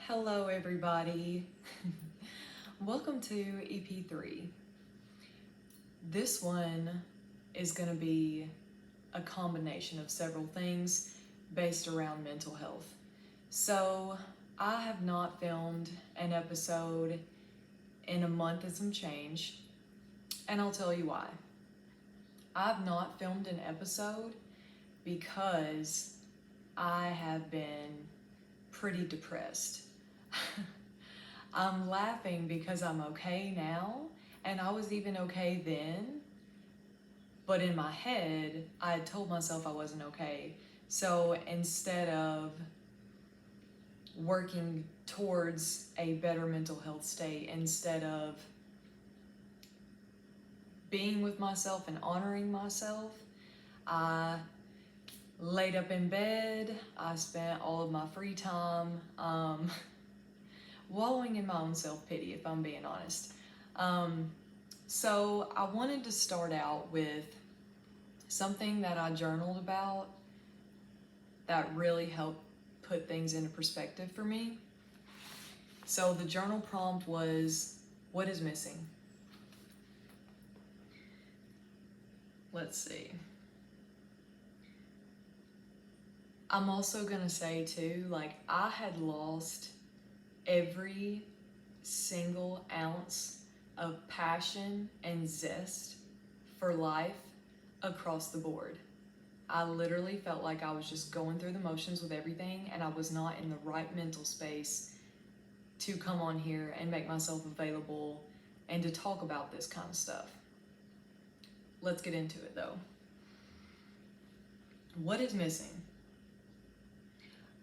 Hello, everybody. Welcome to EP3. This one is going to be a combination of several things based around mental health. So, I have not filmed an episode in a month and some change, and I'll tell you why. I've not filmed an episode because I have been pretty depressed. I'm laughing because I'm okay now, and I was even okay then, but in my head, I had told myself I wasn't okay. So instead of working towards a better mental health state, instead of being with myself and honoring myself, I laid up in bed. I spent all of my free time wallowing in my own self-pity, if I'm being honest. So I wanted to start out with something that I journaled about that really helped put things into perspective for me. So the journal prompt was, what is missing? Let's see. I'm also gonna say too, I had lost every single ounce of passion and zest for life across the board. I literally felt like I was just going through the motions with everything, and I was not in the right mental space to come on here and make myself available and to talk about this kind of stuff. Let's get into it though. What is missing?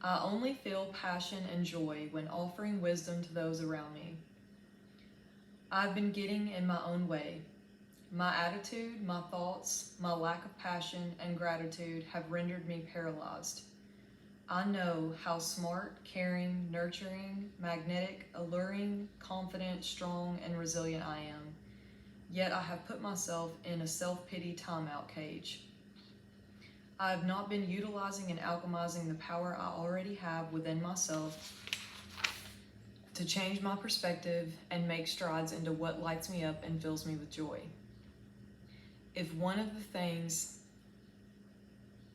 I only feel passion and joy when offering wisdom to those around me. I've been getting in my own way. My attitude, my thoughts, my lack of passion and gratitude have rendered me paralyzed. I know how smart, caring, nurturing, magnetic, alluring, confident, strong, and resilient I am. Yet I have put myself in a self-pity timeout cage. I have not been utilizing and alchemizing the power I already have within myself to change my perspective and make strides into what lights me up and fills me with joy. If one of the things,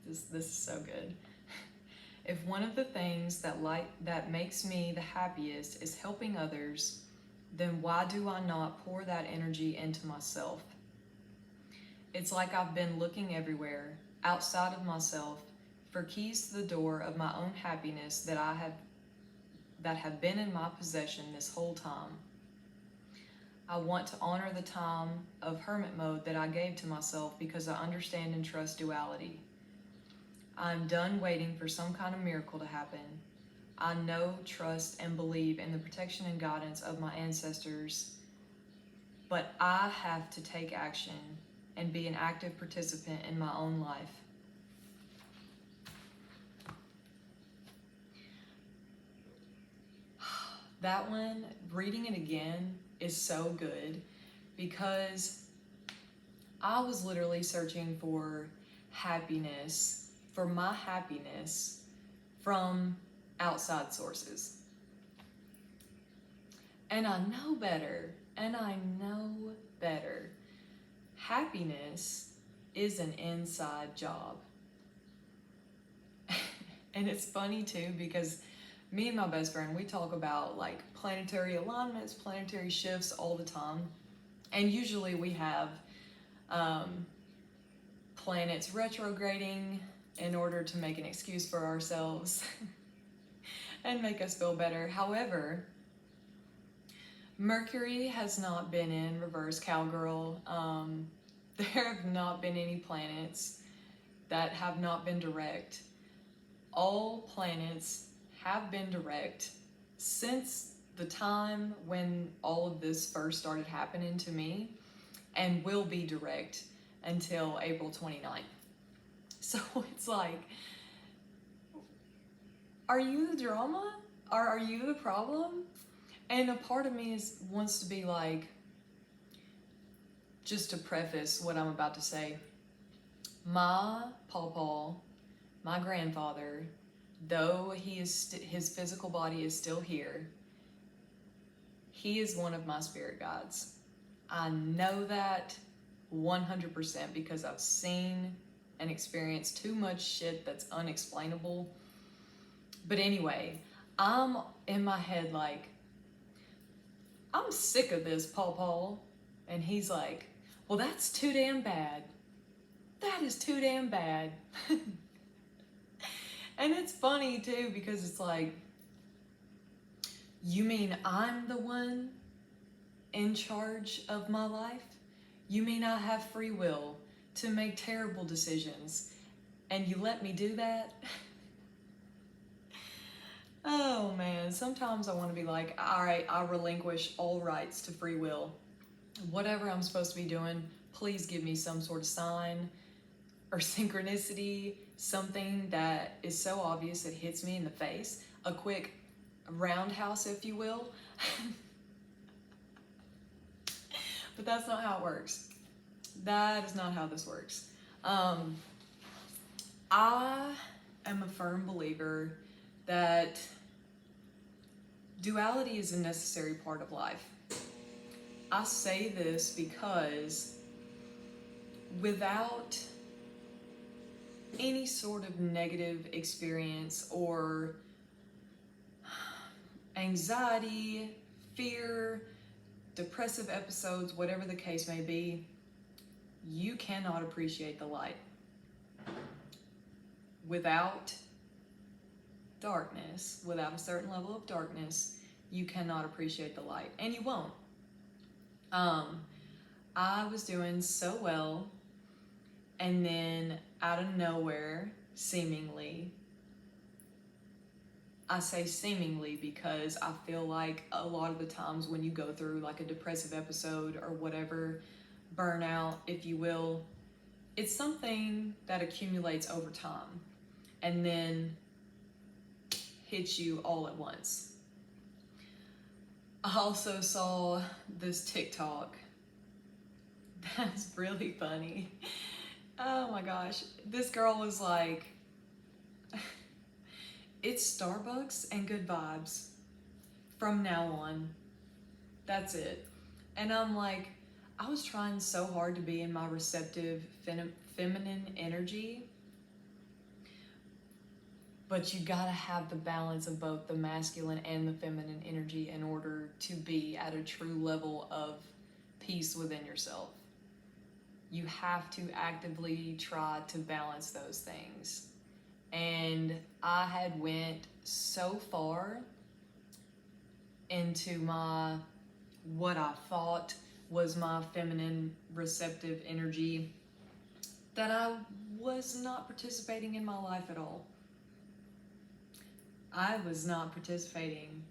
this is so good. If one of the things that makes me the happiest is helping others, then why do I not pour that energy into myself? It's like I've been looking everywhere, outside of myself, for keys to the door of my own happiness that have been in my possession this whole time. I want to honor the time of hermit mode that I gave to myself because I understand and trust duality. I'm done waiting for some kind of miracle to happen. I know, trust, and believe in the protection and guidance of my ancestors, but I have to take action and be an active participant in my own life. That one, reading it again, is so good because I was literally searching for happiness, for my happiness, from outside sources. And I know better, Happiness is an inside job. And it's funny too because me and my best friend, we talk about planetary alignments, planetary shifts all the time. And usually we have planets retrograding in order to make an excuse for ourselves and make us feel better. However, Mercury has not been in reverse cowgirl. There have not been any planets that have not been direct. All planets have been direct since the time when all of this first started happening to me, and will be direct until April 29th. So it's like, are you the drama? Or are you the problem? And a part of me wants to be like, just to preface what I'm about to say, my pawpaw, my grandfather, though his physical body is still here, he is one of my spirit guides. I know that 100% because I've seen and experienced too much shit that's unexplainable. But anyway, I'm in my head like, I'm sick of this, Paul. And he's like, well, that's too damn bad. That is too damn bad. And it's funny too, because it's like, you mean I'm the one in charge of my life? You mean I have free will to make terrible decisions and you let me do that? Oh man, sometimes I want to be like, all right, I relinquish all rights to free will. Whatever I'm supposed to be doing, please give me some sort of sign or synchronicity, something that is so obvious it hits me in the face, a quick roundhouse, if you will. But that's not how it works. That is not how this works. I am a firm believer that duality is a necessary part of life. I say this because without any sort of negative experience or anxiety, fear, depressive episodes, whatever the case may be, you cannot appreciate the light. Without darkness, without a certain level of darkness, you cannot appreciate the light, and you won't. I was doing so well, and then out of nowhere, seemingly, I say seemingly because I feel like a lot of the times when you go through like a depressive episode or whatever, burnout, if you will, it's something that accumulates over time and then hits you all at once. I also saw this TikTok that's really funny. Oh my gosh. This girl was like, it's Starbucks and good vibes from now on. That's it. And I'm like, I was trying so hard to be in my receptive feminine energy, but you gotta have the balance of both the masculine and the feminine energy in order to be at a true level of peace within yourself. You have to actively try to balance those things. And I had went so far into my, what I thought was my feminine receptive energy, that I was not participating in my life at all. I was not participating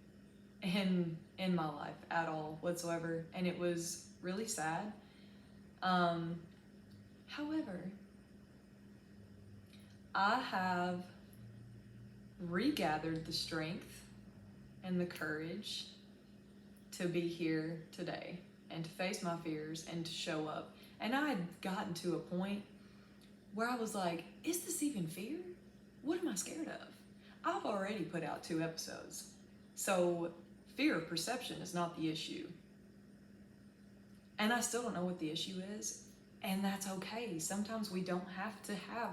in my life at all whatsoever, and it was really sad. However, I have regathered the strength and the courage to be here today and to face my fears and to show up. And I had gotten to a point where I was like, is this even fear? What am I scared of? I've already put out 2 episodes. So fear of perception is not the issue. And I still don't know what the issue is. And that's okay. Sometimes we don't have to have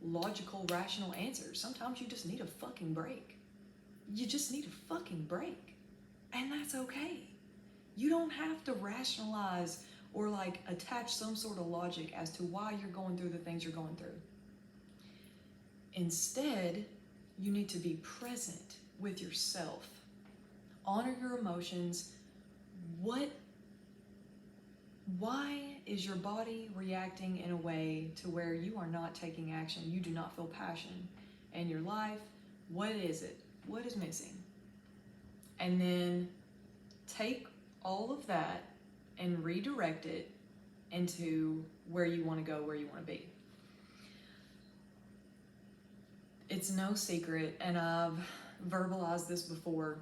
logical, rational answers. Sometimes you just need a fucking break. You just need a fucking break. And that's okay. You don't have to rationalize or like attach some sort of logic as to why you're going through the things you're going through. Instead, you need to be present with yourself. Honor your emotions. Why is your body reacting in a way to where you are not taking action? You do not feel passion in your life. What is it? What is missing? And then take all of that and redirect it into where you want to go, where you want to be. It's no secret, and I've verbalized this before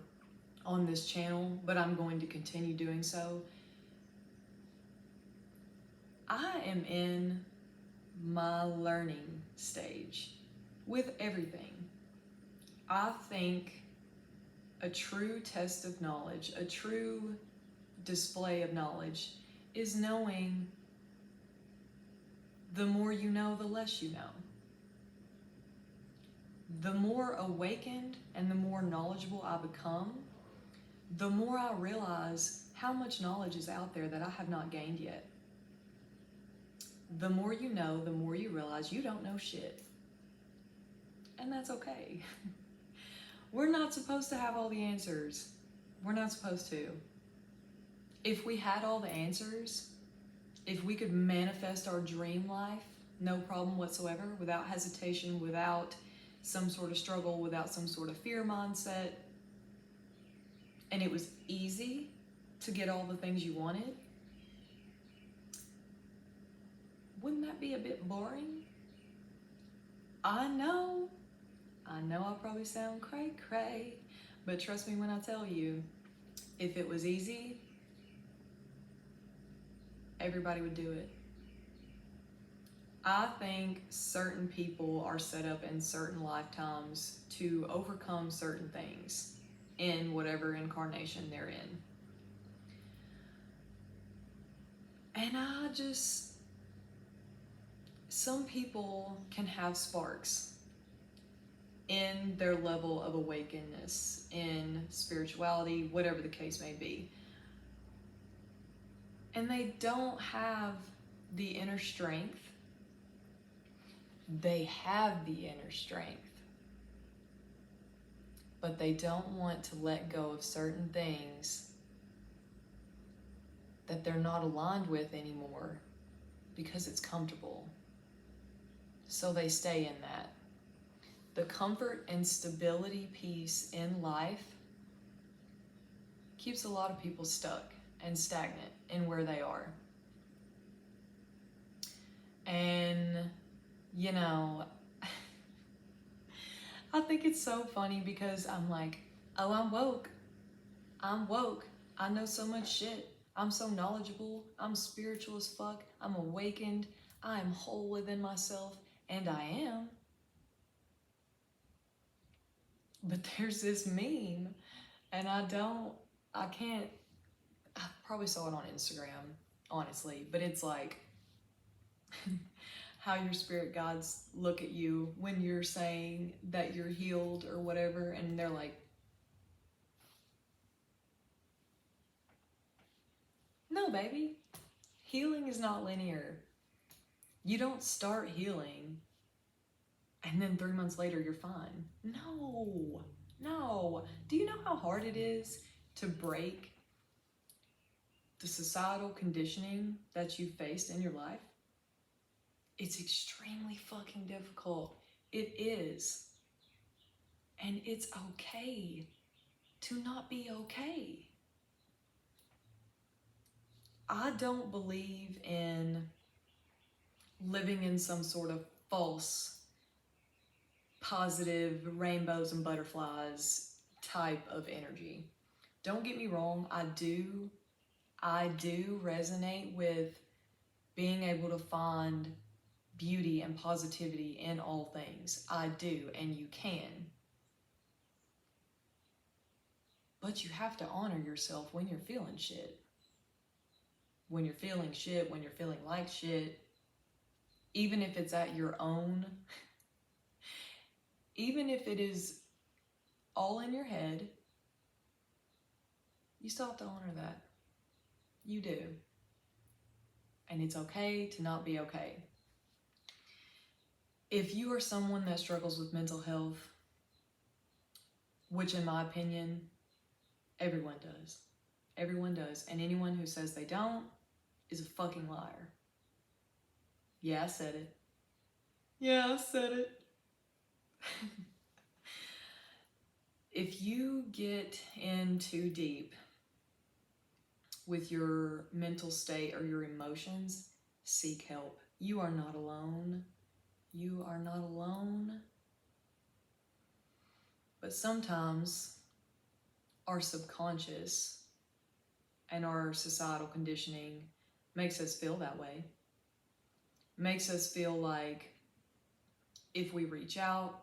on this channel, but I'm going to continue doing so. I am in my learning stage with everything. I think a true test of knowledge, a true display of knowledge, is knowing the more you know, the less you know. The more awakened and the more knowledgeable I become, the more I realize how much knowledge is out there that I have not gained yet. The more you know, the more you realize you don't know shit. And that's okay. We're not supposed to have all the answers. We're not supposed to. If we had all the answers, if we could manifest our dream life, no problem whatsoever, without hesitation, without some sort of struggle, without some sort of fear mindset, and it was easy to get all the things you wanted, wouldn't that be a bit boring? I know I probably sound cray-cray, but trust me when I tell you, if it was easy, everybody would do it. I think certain people are set up in certain lifetimes to overcome certain things in whatever incarnation they're in. And some people can have sparks in their level of awakeness, in spirituality, whatever the case may be. And they don't have the inner strength. They have the inner strength, but they don't want to let go of certain things that they're not aligned with anymore because it's comfortable. So they stay in that. The comfort and stability piece in life keeps a lot of people stuck and stagnant in where they are. And, you know, I think it's so funny because I'm like, oh, I'm woke. I know so much shit. I'm so knowledgeable. I'm spiritual as fuck. I'm awakened. I am whole within myself. And I am. But there's this meme, and I probably saw it on Instagram, honestly, but it's like how your spirit guides look at you when you're saying that you're healed or whatever, and they're like, no, baby, healing is not linear. You don't start healing and then 3 months later you're fine. No. Do you know how hard it is to break the societal conditioning that you faced in your life? It's extremely fucking difficult. It is. And it's okay to not be okay. I don't believe in living in some sort of false, positive rainbows and butterflies type of energy. Don't get me wrong, I do resonate with being able to find beauty and positivity in all things. I do, and you can. But you have to honor yourself when you're feeling shit. When you're feeling shit, when you're feeling like shit, even if it's at your own, even if it is all in your head, you still have to honor that. You do. And it's okay to not be okay. If you are someone that struggles with mental health, which in my opinion, everyone does. Everyone does. And anyone who says they don't is a fucking liar. Yeah, I said it. If you get in too deep with your mental state or your emotions, seek help. You are not alone. You are not alone. But sometimes our subconscious and our societal conditioning makes us feel that way. Makes us feel like if we reach out,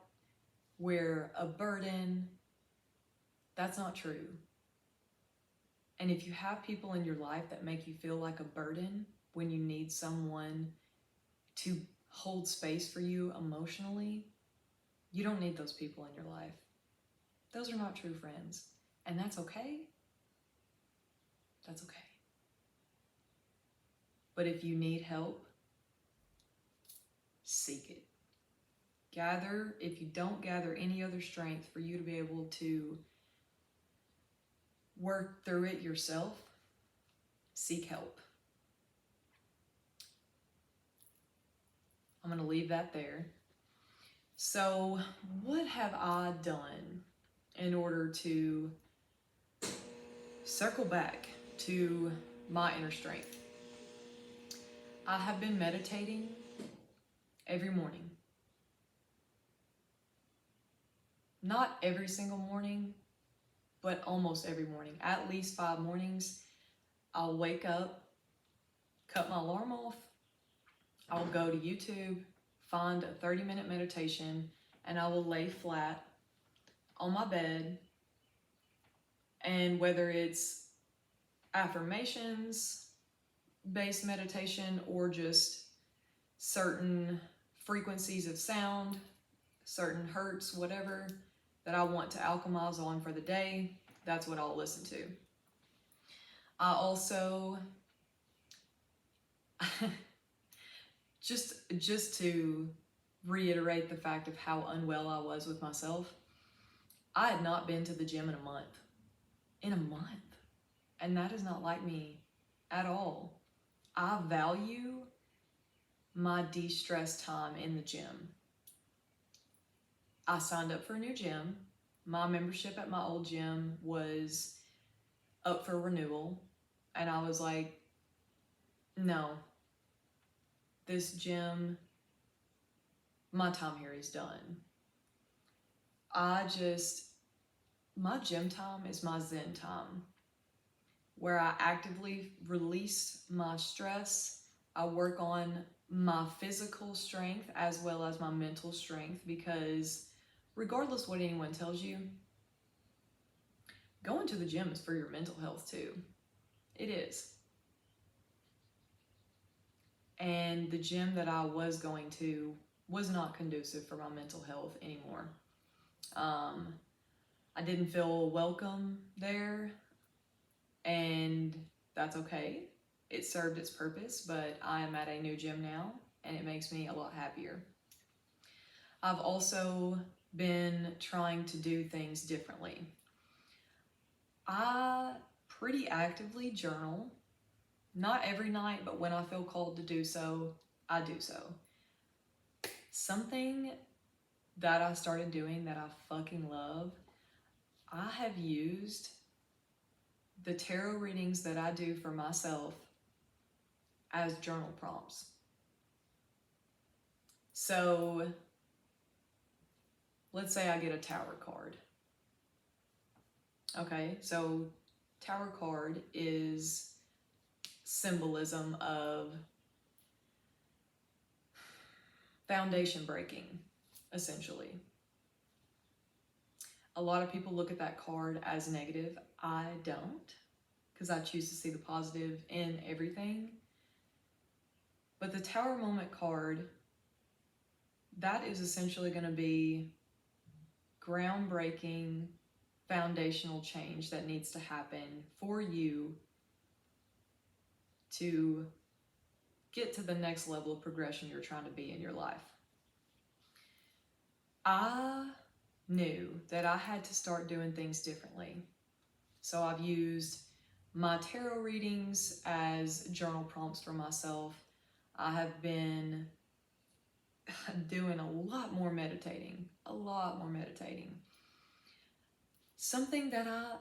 we're a burden. That's not true. And if you have people in your life that make you feel like a burden when you need someone to hold space for you emotionally, you don't need those people in your life. Those are not true friends. And that's okay. That's okay. But if you need help, seek it. Gather, if you don't gather any other strength for you to be able to work through it yourself, seek help. I'm going to leave that there. So, what have I done in order to circle back to my inner strength? I have been meditating every morning. Not every single morning, but almost every morning. At least 5 mornings, I'll wake up, cut my alarm off, I'll go to YouTube, find a 30-minute meditation, and I will lay flat on my bed. And whether it's affirmations based meditation or just certain frequencies of sound, certain hertz, whatever that I want to alchemize on for the day, that's what I'll listen to. I also just to reiterate the fact of how unwell I was with myself, I had not been to the gym in a month. And that is not like me at all. I value my de-stress time in the gym. I signed up for a new gym. My membership at my old gym was up for renewal. And I was like, no, this gym, my time here is done. My gym time is my Zen time, where I actively release my stress. I work on my physical strength as well as my mental strength, because regardless what anyone tells you, going to the gym is for your mental health too. It is. And the gym that I was going to was not conducive for my mental health anymore. I didn't feel welcome there, and that's okay. It served its purpose, but I am at a new gym now, and it makes me a lot happier. I've also been trying to do things differently. I pretty actively journal, not every night, but when I feel called to do so, I do so. Something that I started doing that I fucking love, I have used the tarot readings that I do for myself as journal prompts. So let's say I get a Tower card. Okay, so Tower card is symbolism of foundation breaking, essentially. A lot of people look at that card as negative. I don't, because I choose to see the positive in everything. But the Tower Moment card, that is essentially going to be groundbreaking, foundational change that needs to happen for you to get to the next level of progression you're trying to be in your life. I knew that I had to start doing things differently. So I've used my tarot readings as journal prompts for myself. I have been doing a lot more meditating. Something that I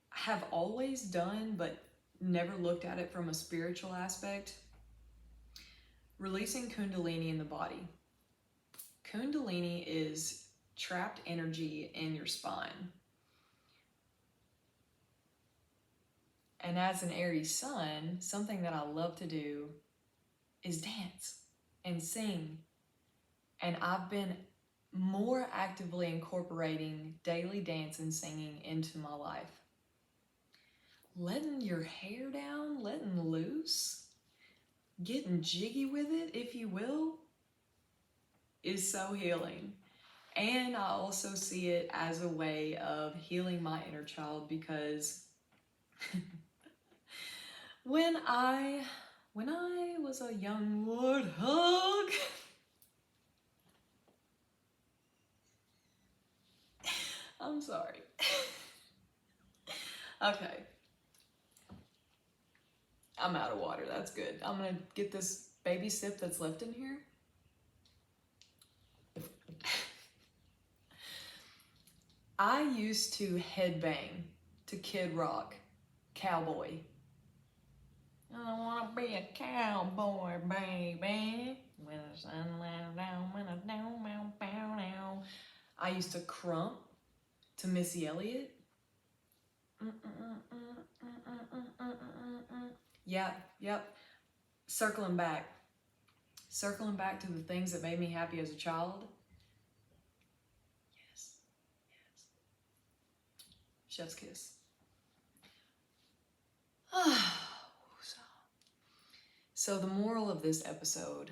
have always done, but never looked at it from a spiritual aspect, releasing kundalini in the body. Kundalini is trapped energy in your spine. And as an Aries sun, something that I love to do is dance and sing. And I've been more actively incorporating daily dance and singing into my life. Letting your hair down, letting loose, getting jiggy with it, if you will, is so healing. And I also see it as a way of healing my inner child, because when I was a young warthog, I'm sorry. Okay. I'm out of water, that's good. I'm gonna get this baby sip that's left in here. I used to headbang to Kid Rock, Cowboy. I wanna be a cowboy, baby. When the sun went down, when I down, bow down. I used to crump to Missy Elliott. Yep. Circling back to the things that made me happy as a child. Yes. Chef's kiss. So the moral of this episode,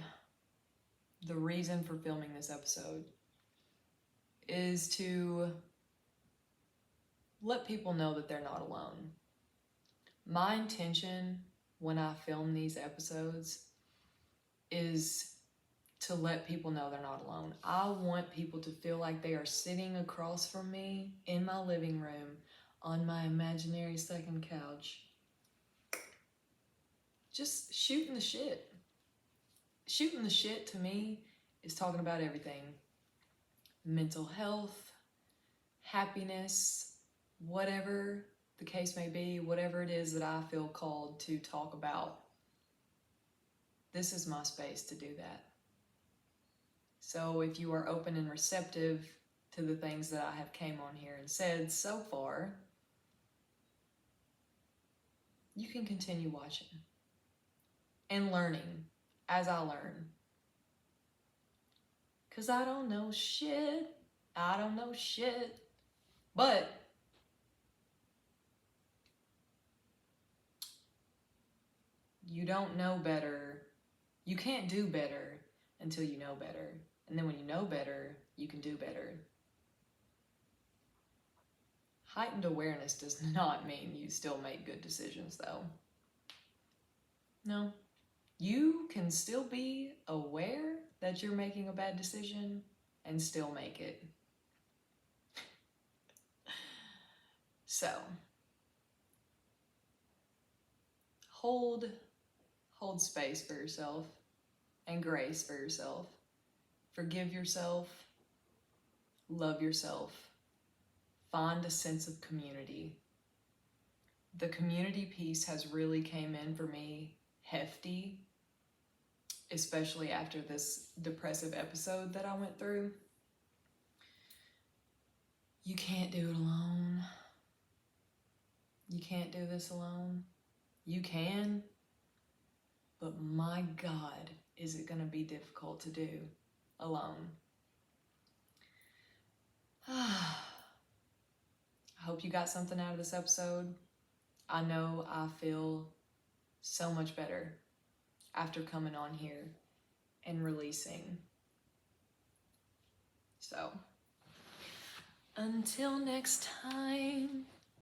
the reason for filming this episode, is to let people know that they're not alone. My intention when I film these episodes is to let people know they're not alone. I want people to feel like they are sitting across from me in my living room on my imaginary second couch, just shooting the shit. Shooting the shit to me is talking about everything. Mental health, happiness, whatever the case may be, whatever it is that I feel called to talk about. This is my space to do that. So if you are open and receptive to the things that I have came on here and said so far, you can continue watching and learning as I learn. Because I don't know shit. But you don't know better. You can't do better until you know better. And then when you know better, you can do better. Heightened awareness does not mean you still make good decisions, though. No. You can still be aware that you're making a bad decision and still make it. So, hold space for yourself and grace for yourself. Forgive yourself. Love yourself. Find a sense of community. The community piece has really came in for me hefty, especially after this depressive episode that I went through. You can't do it alone. You can't do this alone. You can, but my God, is it going to be difficult to do alone. I hope you got something out of this episode. I know I feel so much better after coming on here and releasing. So, until next time.